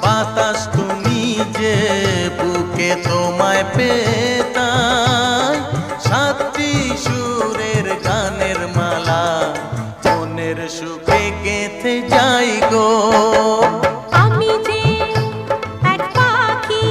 বাতাস তুমি যে বুকে তোমায় পেতাই, সাতটি সুরের গানের মালা মনের সুখে গেঁথে যাই গো। আমি যে এক পাখি,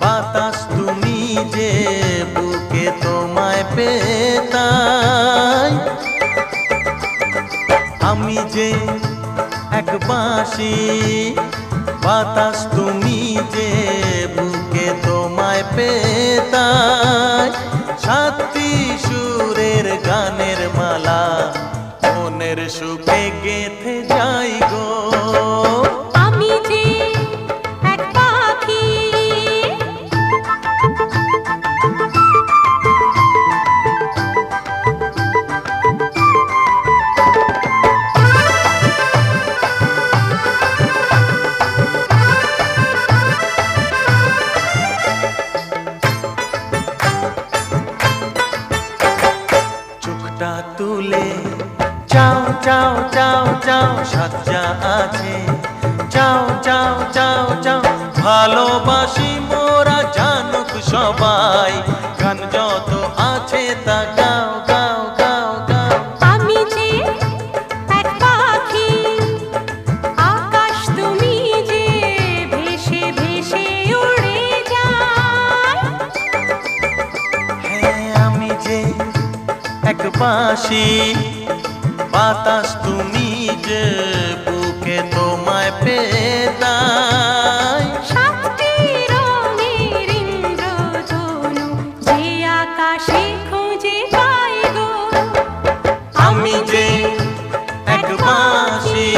বাতাস তুমি যে বুকে তোমায় পেতাই, আমি যে এক বাঁশি। বাতাস তুমি যে বুকে তোমায় পেতাই, সাতটি সুরের গানের মালা মনের সুখে গেঁথে যাই গো। আমি যে এক পাখি, চোখটা তুলে চাও চাও চাও চাও, সাজ্জা আছে চাও চাও চাও চাও। ভালোবাসি মোরা জানুক সবাই, গান যত আছে তা গাও গাও গাও গাও। আমি যে এক পাখি, আকাশ তুমি যে ভেসে ভেসে উড়ে যায়। হ্যাঁ আমি যে এক বাঁশি, বাতাস তুমি যে বুকে তোমায় পেতাই, সাতটি রঙের ইন্দ্রধনু যে আকাশে খুঁজে পাই গো। আমি যে এক বাঁশি।